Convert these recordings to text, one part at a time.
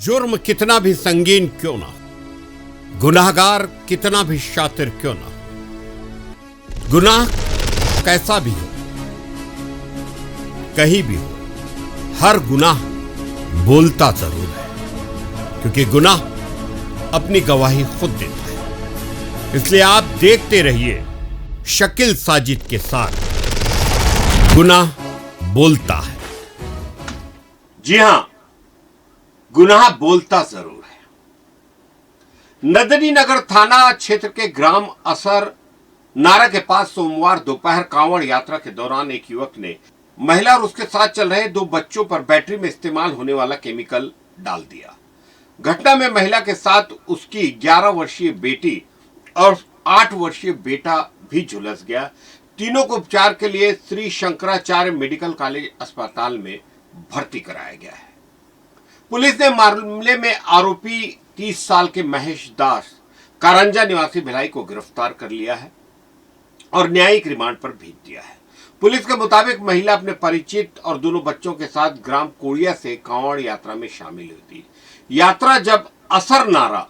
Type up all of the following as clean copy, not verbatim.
जुर्म कितना भी संगीन क्यों ना, गुनाहगार कितना भी शातिर क्यों ना, गुनाह कैसा भी हो, कहीं भी हो, हर गुनाह बोलता जरूर है, क्योंकि गुनाह अपनी गवाही खुद देता है। इसलिए आप देखते रहिए शकील साजिद के साथ गुनाह बोलता है। जी हां, गुनाह बोलता जरूर है। नंदनी नगर थाना क्षेत्र के ग्राम असर नारा के पास सोमवार दोपहर कांवड़ यात्रा के दौरान एक युवक ने महिला और उसके साथ चल रहे 2 बच्चों पर बैटरी में इस्तेमाल होने वाला केमिकल डाल दिया। घटना में महिला के साथ उसकी 11 वर्षीय बेटी और 8 वर्षीय बेटा भी झुलस गया। तीनों को उपचार के लिए श्री शंकराचार्य मेडिकल कॉलेज अस्पताल में भर्ती कराया गया है। पुलिस ने मामले में आरोपी 30 साल के महेश दास कारंजा निवासी भिलाई को गिरफ्तार कर लिया है और न्यायिक रिमांड पर भेज दिया है। पुलिस के मुताबिक महिला अपने परिचित और दोनों बच्चों के साथ ग्राम कोड़िया से कांवड़ यात्रा में शामिल हुई थी। यात्रा जब असर नारा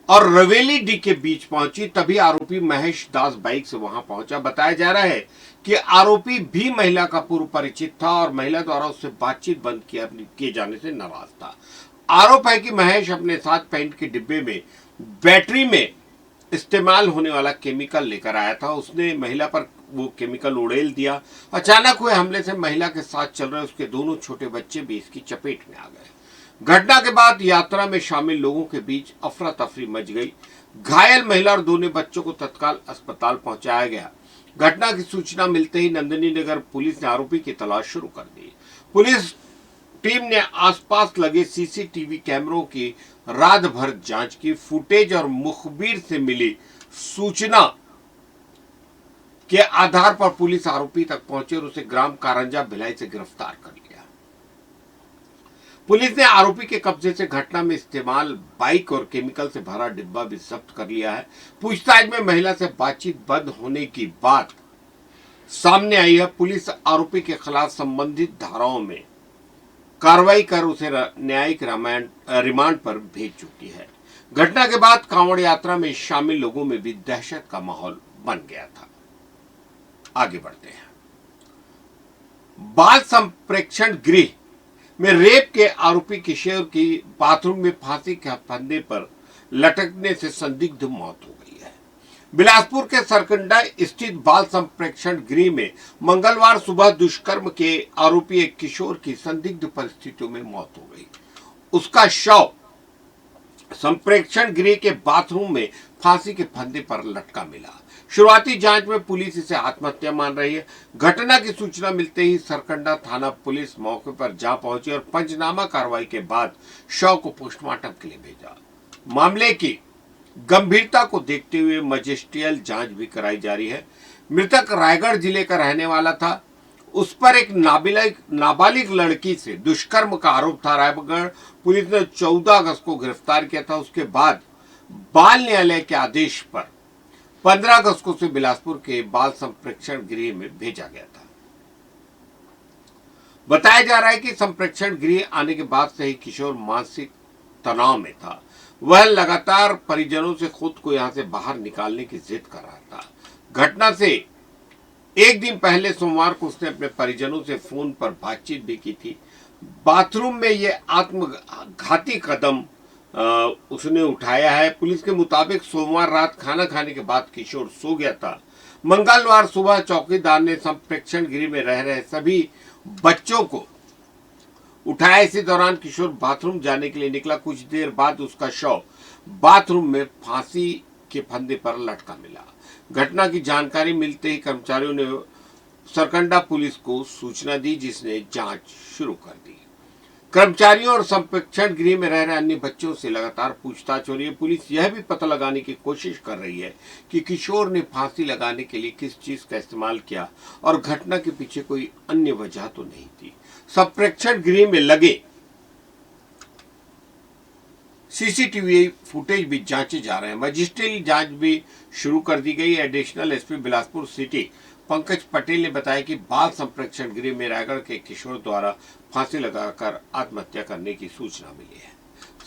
और रवेली डी के बीच पहुंची तभी आरोपी महेश दास बाइक से वहां पहुंचा। बताया जा रहा है कि आरोपी भी महिला का पूर्व परिचित था और महिला द्वारा उससे बातचीत बंद किए जाने से नाराज था। आरोप है कि महेश अपने साथ पेंट के डिब्बे में बैटरी में इस्तेमाल होने वाला केमिकल लेकर आया था। उसने महिला पर वो केमिकल उड़ेल दिया। अचानक हुए हमले से महिला के साथ चल रहे उसके दोनों छोटे बच्चे भी इसकी चपेट में आ गए। घटना के बाद यात्रा में शामिल लोगों के बीच अफरा तफरी मच गई। घायल महिला और दोनों बच्चों को तत्काल अस्पताल पहुंचाया गया। घटना की सूचना मिलते ही नंदनी नगर पुलिस ने आरोपी की तलाश शुरू कर दी। पुलिस टीम ने आसपास लगे सीसीटीवी कैमरों की रात भर जांच की। फुटेज और मुखबिर से मिली सूचना के आधार पर पुलिस आरोपी तक पहुंची और उसे ग्राम कारंजा भिलाई से गिरफ्तार कर लिया। पुलिस ने आरोपी के कब्जे से घटना में इस्तेमाल बाइक और केमिकल से भरा डिब्बा भी जब्त कर लिया है। पूछताछ में महिला से बातचीत बंद होने की बात सामने आई है। पुलिस आरोपी के खिलाफ संबंधित धाराओं में कार्रवाई कर उसे न्यायिक रिमांड पर भेज चुकी है। घटना के बाद कांवड़ यात्रा में शामिल लोगों में भी दहशत का माहौल बन गया था। आगे बढ़ते हैं। बाल संप्रेक्षण गृह में रेप के आरोपी किशोर की बाथरूम में फांसी के फंदे पर लटकने से संदिग्ध मौत हो गई है। बिलासपुर के सरकंडा स्थित बाल संप्रेक्षण गृह में मंगलवार सुबह दुष्कर्म के आरोपी एक किशोर की संदिग्ध परिस्थितियों में मौत हो गई। उसका शव संप्रेक्षण गृह के बाथरूम में फांसी के फंदे पर लटका मिला। शुरुआती जांच में पुलिस इसे आत्महत्या मान रही है। घटना की सूचना मिलते ही सरकंडा थाना पुलिस मौके पर जा पहुंची और पंचनामा कार्रवाई के बाद शव को पोस्टमार्टम के लिए भेजा। मामले की गंभीरता को देखते हुए मजिस्ट्रियल जांच भी कराई जा रही है। मृतक रायगढ़ जिले का रहने वाला था। उस पर एक नाबालिग लड़की से दुष्कर्म का आरोप था। रायगढ़ पुलिस ने 14 अगस्त को गिरफ्तार किया था। उसके बाद बाल न्यायालय के आदेश पर 15 अगस्त को उसे बिलासपुर के बाल संप्रेक्षण गृह में भेजा गया था। बताया जा रहा है कि संप्रेक्षण गृह आने के बाद से ही किशोर मानसिक तनाव में था। वह लगातार परिजनों से खुद को यहां से बाहर निकालने की जिद कर रहा था। घटना से एक दिन पहले सोमवार को उसने अपने परिजनों से फोन पर बातचीत भी की थी। बाथरूम में यह आत्मघाती कदम उसने उठाया है। पुलिस के मुताबिक सोमवार रात खाना खाने के बाद किशोर सो गया था। मंगलवार सुबह चौकीदार ने संप्रेक्षण गृह में रह रहे सभी बच्चों को उठाया। इसी दौरान किशोर बाथरूम जाने के लिए निकला। कुछ देर बाद उसका शव बाथरूम में फांसी के फंदे पर लटका मिला। घटना की जानकारी मिलते ही कर्मचारियों ने सरकंडा पुलिस को सूचना दी, जिसने जांच शुरू कर दी। कर्मचारियों और संप्रेक्षण गृह में रह रहे अन्य बच्चों से लगातार पूछताछ हो रही है। पुलिस यह भी पता लगाने की कोशिश कर रही है कि किशोर ने फांसी लगाने के लिए किस चीज का इस्तेमाल किया और घटना के पीछे कोई अन्य वजह तो नहीं थी। संप्रेक्षण गृह में लगे सीसीटीवी फुटेज भी जांचे जा रहे हैं। मजिस्ट्रियल जांच भी शुरू कर दी गई। Additional SP Bilaspur city Pankaj Patel ने बताया कि बाल संप्रेक्षण गृह में रायगढ़ के किशोर द्वारा फांसी लगाकर आत्महत्या करने की सूचना मिली है।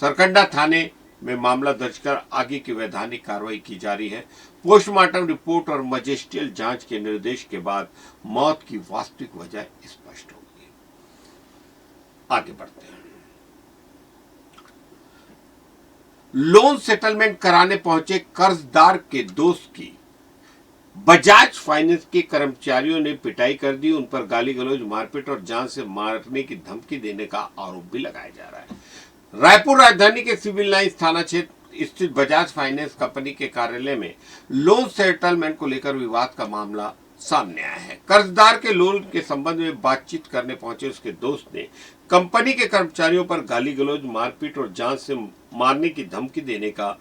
सरकंडा थाने में मामला दर्ज कर आगे की वैधानिक कार्रवाई की जा रही है। पोस्टमार्टम रिपोर्ट और मजिस्ट्रियल जांच के निर्देश के बाद मौत की वास्तविक वजह स्पष्ट होगी। आगे बढ़ते हैं। लोन सेटलमेंट कराने पहुंचे कर्जदार के दोस्त की बजाज फाइनेंस के कर्मचारियों ने पिटाई कर दी। उन पर गाली गलौज, मारपीट और जान से मारने की धमकी देने का आरोप भी लगाया जा रहा है। रायपुर राजधानी के सिविल लाइंस थाना क्षेत्र स्थित बजाज फाइनेंस कंपनी के कार्यालय में लोन सेटलमेंट को लेकर विवाद का मामला सामने आया है। कर्जदार के लोन के संबंध में बातचीत करने पहुंचे उसके दोस्त ने कंपनी के कर्मचारियों पर गाली गलौज, मारपीट और जान से मारने की धमकी देने का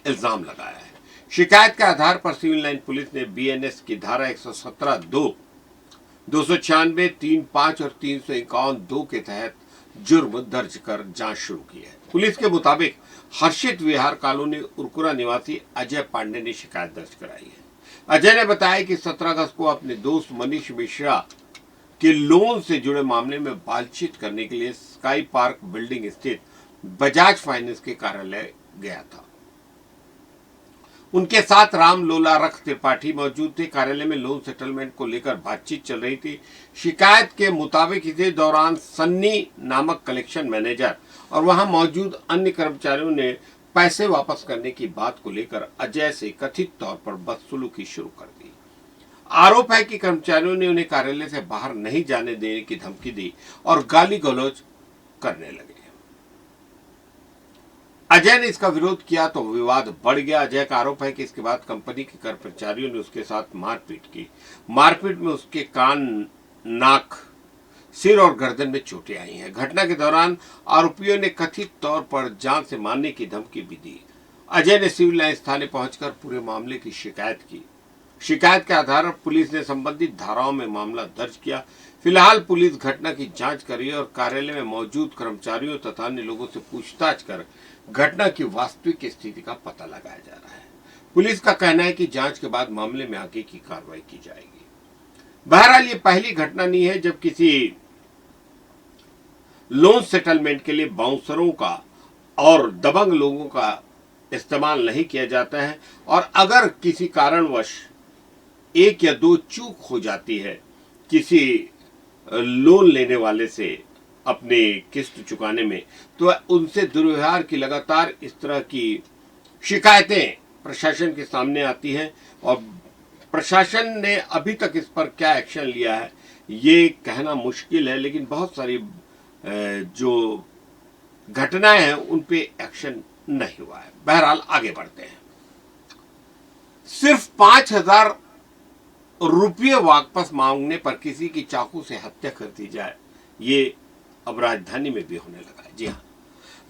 इल्जाम लगाया है। शिकायत के आधार पर सिविल लाइन पुलिस ने बीएनएस की धारा 117(2), 296, 3(5) और 351(2) के तहत जुर्म दर्ज कर जांच शुरू की है। पुलिस के मुताबिक हर्षित विहार कॉलोनी उरकुरा निवासी अजय पांडे ने शिकायत दर्ज कराई है। अजय ने बताया कि 17 अगस्त को अपने दोस्त मनीष मिश्रा के लोन से जुड़े मामले में बातचीत करने के लिए स्काई पार्क बिल्डिंग स्थित बजाज फाइनेंस के कार्यालय गया था। उनके साथ राम लोला रख त्रिपाठी मौजूद थे। कार्यालय में लोन सेटलमेंट को लेकर बातचीत चल रही थी। शिकायत के मुताबिक इसी दौरान सन्नी नामक कलेक्शन मैनेजर और वहां मौजूद अन्य कर्मचारियों ने पैसे वापस करने की बात को लेकर अजय से कथित तौर पर बदसलूकी शुरू कर दी। आरोप है कि कर्मचारियों ने उन्हें कार्यालय से बाहर नहीं जाने देने की धमकी दी और गाली गलौज करने लगे। अजय ने इसका विरोध किया तो विवाद बढ़ गया। अजय का आरोप है कि इसके बाद कंपनी के कर्मचारियों ने उसके साथ मारपीट की। मारपीट में उसके कान, नाक, सिर और गर्दन में चोटें आई हैं। घटना के दौरान आरोपियों ने कथित तौर पर जान से मारने की धमकी भी दी। अजय ने सिविल लाइंस थाने पहुंचकर पूरे मामले की शिकायत की। शिकायत के आधार पर पुलिस ने संबंधित धाराओं में मामला दर्ज किया। फिलहाल पुलिस घटना की जांच कर रही है और कार्यालय में मौजूद कर्मचारियों तथा अन्य लोगों से पूछताछ कर घटना की वास्तविक स्थिति का पता लगाया जा रहा है। पुलिस का कहना है कि जांच के बाद मामले में आगे की कार्रवाई की जाएगी। बहरहाल ये पहली घटना नहीं है जब किसी लोन सेटलमेंट के लिए बाउंसरों का और दबंग लोगों का इस्तेमाल नहीं किया जाता है और अगर किसी कारणवश एक या दो चूक हो जाती है किसी लोन लेने वाले से अपने किस्त चुकाने में, तो उनसे दुर्व्यवहार की लगातार इस तरह की शिकायतें प्रशासन के सामने आती हैं और प्रशासन ने अभी तक इस पर क्या एक्शन लिया है ये कहना मुश्किल है, लेकिन बहुत सारी जो घटनाएं हैं उन पे एक्शन नहीं हुआ है। बहरहाल आगे बढ़ते हैं। सिर्फ 5,000 रुपये वापस मांगने पर किसी की चाकू से हत्या कर दी जाए, ये अब राजधानी में भी होने लगा है। जी हाँ,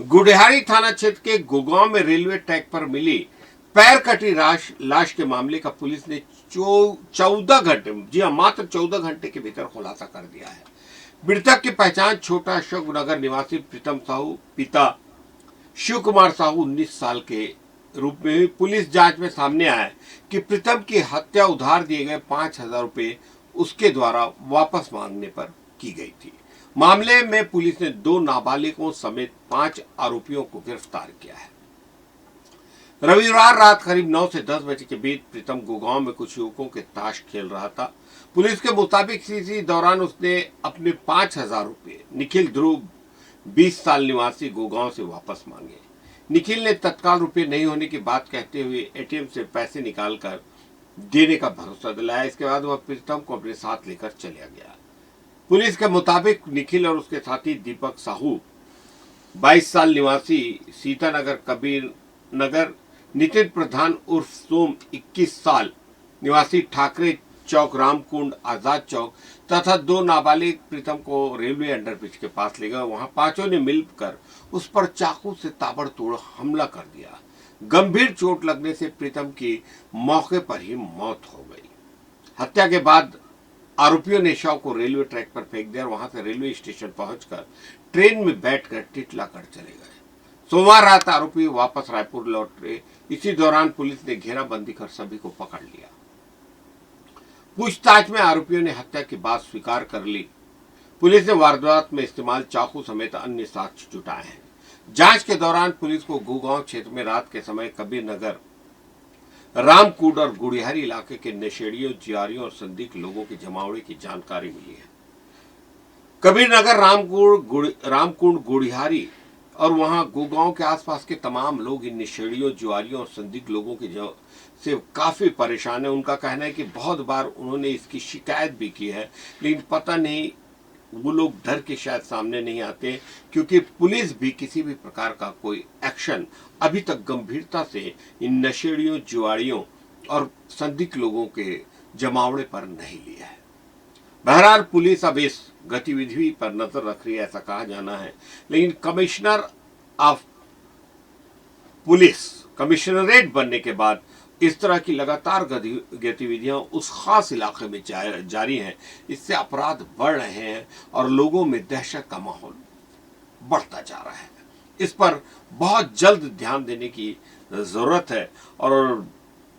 गुडिहारी थाना क्षेत्र के गुगांव में रेलवे ट्रैक पर मिली पैर कटी लाश के मामले का पुलिस ने 14 घंटे, जी हाँ मात्र 14 घंटे के भीतर खुलासा कर दिया है। मृतक की पहचान छोटा अशोकनगर निवासी प्रीतम साहू पिता शिव कुमार साहू 19 साल के रूप में हुई। पुलिस जांच में सामने आया कि प्रीतम की हत्या उधार दिए गए 5,000 रुपये उसके द्वारा वापस मांगने पर की गई थी। मामले में पुलिस ने 2 नाबालिगों समेत 5 आरोपियों को गिरफ्तार किया है। रविवार रात करीब 9 से 10 बजे के बीच प्रीतम गुगांव में कुछ युवकों के ताश खेल रहा था। पुलिस के मुताबिक इसी दौरान उसने अपने 5,000 रुपये निखिल ध्रुव 20 साल निवासी गुगांव से वापस मांगे। निखिल ने तत्काल रुपये नहीं होने की बात कहते हुए एटीएम से पैसे निकालकर देने का भरोसा दिलाया। इसके बाद वह प्रीतम को अपने साथ लेकर चला गया। पुलिस के मुताबिक निखिल और उसके साथी दीपक साहू 22 साल निवासी सीतानगर कबीर नगर, नितिन प्रधान उर्फ सोम 21 साल निवासी ठाकरे चौक रामकुंड आजाद चौक तथा 2 नाबालिग प्रीतम को रेलवे अंडरब्रिज के पास ले गए। वहां 5 ने मिलकर उस पर चाकू से ताबड़तोड़ हमला कर दिया। गंभीर चोट लगने से प्रीतम की मौके पर ही मौत हो गई। हत्या के बाद आरोपियों ने शव को रेलवे ट्रैक पर फेंक दिया और वहां से रेलवे स्टेशन पहुंचकर ट्रेन में बैठकर टिटला कर चले गए। सोमवार रात आरोपी वापस रायपुर लौट रहे। इसी दौरान पुलिस ने घेराबंदी कर सभी को पकड़ लिया। पूछताछ में आरोपियों ने हत्या की बात स्वीकार कर ली। पुलिस ने वारदात में इस्तेमाल चाकू समेत अन्य साक्ष्य जुटाए हैं। जांच के दौरान पुलिस को गुगांव क्षेत्र में रात के समय कबीर नगर, रामकुंड और गुड़ियारी इलाके के नशेड़ियों, जियारियों और संदिग्ध लोगों की जमावड़े की जानकारी मिली है। कबीर नगर, रामकुंड, गुड़ियारी और वहां गुगांव के आसपास के तमाम लोग इन नशेड़ियों, जुआरियों और संदिग्ध लोगों के से काफी परेशान है। उनका कहना है कि बहुत बार उन्होंने इसकी शिकायत भी की है, लेकिन पता नहीं वो लोग डर के शायद सामने नहीं आते, क्योंकि पुलिस भी किसी भी प्रकार का कोई एक्शन अभी तक गंभीरता से इन नशेड़ियों, जुआड़ियों और संदिग्ध लोगों के जमावड़े पर नहीं लिया है। बहरहाल पुलिस अब इस गतिविधि पर नजर रख रही है, ऐसा कहा जाना है, लेकिन कमिश्नर ऑफ पुलिस कमिश्नरेट बनने के बाद इस तरह की लगातार गतिविधियां उस खास इलाके में जारी हैं। इससे अपराध बढ़ रहे हैं और लोगों में दहशत का माहौल बढ़ता जा रहा है। इस पर बहुत जल्द ध्यान देने की जरूरत है और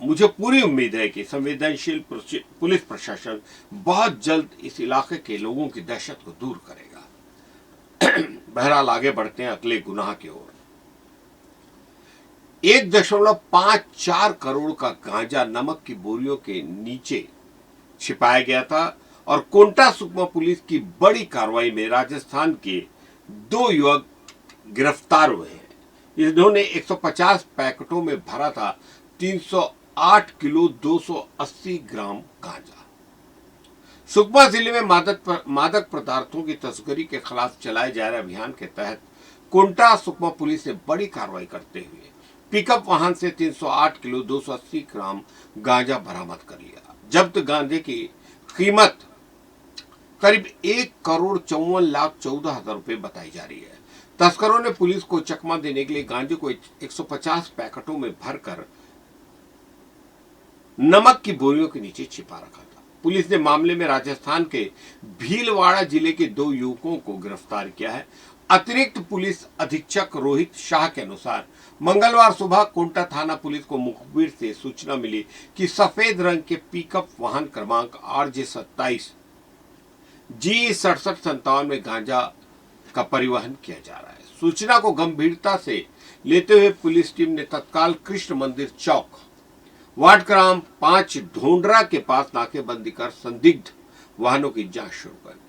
मुझे पूरी उम्मीद है कि संवेदनशील पुलिस प्रशासन बहुत जल्द इस इलाके के लोगों की दहशत को दूर करेगा। बहरहाल आगे बढ़ते हैं अगले गुनाह की ओर। 1.54 करोड़ का गांजा नमक की बोरियों के नीचे छिपाया गया था और कोंटा सुकमा पुलिस की बड़ी कार्रवाई में राजस्थान के 2 युवक गिरफ्तार हुए हैं। इन्होंने 150 पैकेटों में भरा था 308 किलो 280 ग्राम गांजा। सुकमा जिले में मादक पदार्थों की तस्करी के खिलाफ चलाए जा रहे अभियान के तहत कोंटा सुकमा पुलिस ने बड़ी कार्रवाई करते हुए पिकअप वाहन से 308 किलो 280 ग्राम गांजा बरामद कर लिया। जब्त गांजे की कीमत करीब 1,54,14,00,000 रुपए बताई जा रही है। तस्करों ने पुलिस को चकमा देने के लिए गांजे को 150 पैकेटों में भरकर नमक की बोरियों के नीचे छिपा रखा था। पुलिस ने मामले में राजस्थान के भीलवाड़ा जिले के 2 युवकों को गिरफ्तार किया है। अतिरिक्त पुलिस अधीक्षक रोहित शाह के अनुसार मंगलवार सुबह कोंटा थाना पुलिस को मुखबिर से सूचना मिली कि सफेद रंग के पिकअप वाहन क्रमांक RJ27 G6757 में गांजा का परिवहन किया जा रहा है। सूचना को गंभीरता से लेते हुए पुलिस टीम ने तत्काल कृष्ण मंदिर चौक, वार्ड क्रमांक 5 ढोंडरा के पास नाकेबंदी कर संदिग्ध वाहनों की जांच शुरू कर दी।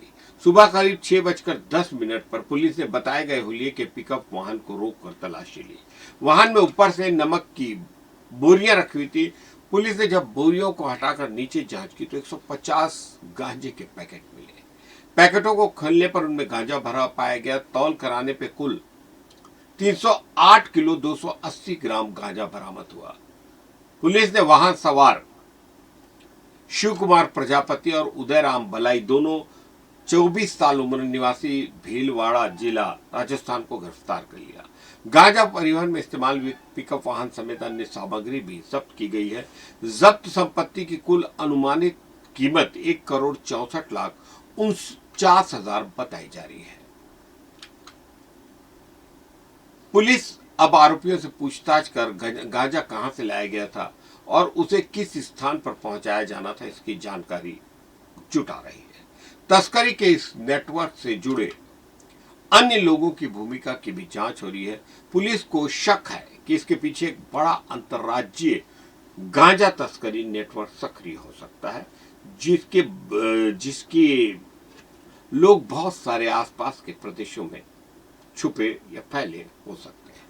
सुबह करीब 6:10 पर पुलिस ने बताए गए हुलिये के पिकअप वाहन को रोककर तलाशी ली। वाहन में ऊपर से नमक की बोरियां रखी हुई थी। पुलिस ने जब बोरियों को हटाकर नीचे जांच की तो 150 गांजे के पैकेट मिले। पैकेटों को खोलने पर उनमें गांजा भरा पाया गया। तौल कराने पे कुल 308 किलो 280 ग्राम गांजा बरामद हुआ। पुलिस ने वाहन सवार शिव कुमार प्रजापति और उदयराम बलाई, दोनों 24 साल उम्र निवासी भीलवाड़ा जिला राजस्थान को गिरफ्तार कर लिया। गांजा परिवहन में इस्तेमाल हुई पिकअप वाहन समेत अन्य सामग्री भी जब्त की गई है। जब्त संपत्ति की कुल अनुमानित कीमत 1,64,49,000 बताई जा रही है। पुलिस अब आरोपियों से पूछताछ कर गांजा कहां से लाया गया था और उसे किस स्थान पर पहुंचाया जाना था, इसकी जानकारी जुटा रही है। तस्करी के इस नेटवर्क से जुड़े अन्य लोगों की भूमिका की भी जांच हो रही है। पुलिस को शक है कि इसके पीछे एक बड़ा अंतर्राज्यीय गांजा तस्करी नेटवर्क सक्रिय हो सकता है, जिसकी लोग बहुत सारे आसपास के प्रदेशों में छुपे या फैले हो सकते हैं।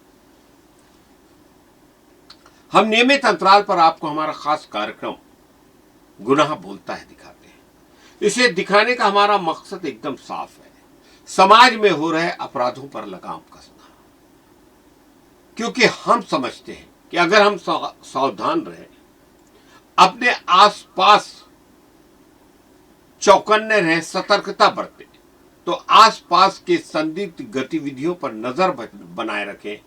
हम नियमित अंतराल पर आपको हमारा खास कार्यक्रम गुनाह बोलता है दिखाते हैं। इसे दिखाने का हमारा मकसद एकदम साफ है, समाज में हो रहे अपराधों पर लगाम कसना। क्योंकि हम समझते हैं कि अगर हम सावधान रहें, अपने आसपास चौकन्ने रहें, सतर्कता बरतें, तो आसपास के संदिग्ध गतिविधियों पर नजर बनाए रखें,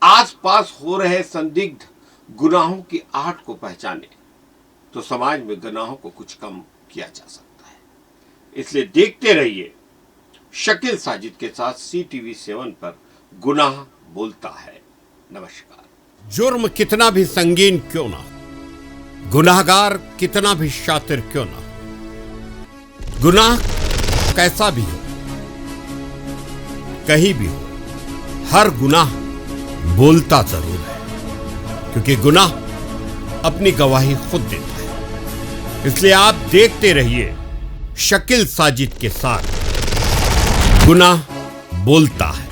आसपास हो रहे संदिग्ध गुनाहों की आहट को पहचाने, तो समाज में गुनाहों को कुछ कम किया जा सकता है। इसलिए देखते रहिए शकील साजिद के साथ CTV7 पर गुनाह बोलता है। नमस्कार। जुर्म कितना भी संगीन क्यों ना, गुनाहगार कितना भी शातिर क्यों ना हो, गुनाह कैसा भी हो, कहीं भी हो, हर गुनाह बोलता जरूर है, क्योंकि गुनाह अपनी गवाही खुद देता है। इसलिए आप देखते रहिए शकील साजिद के साथ गुनाह बोलता है।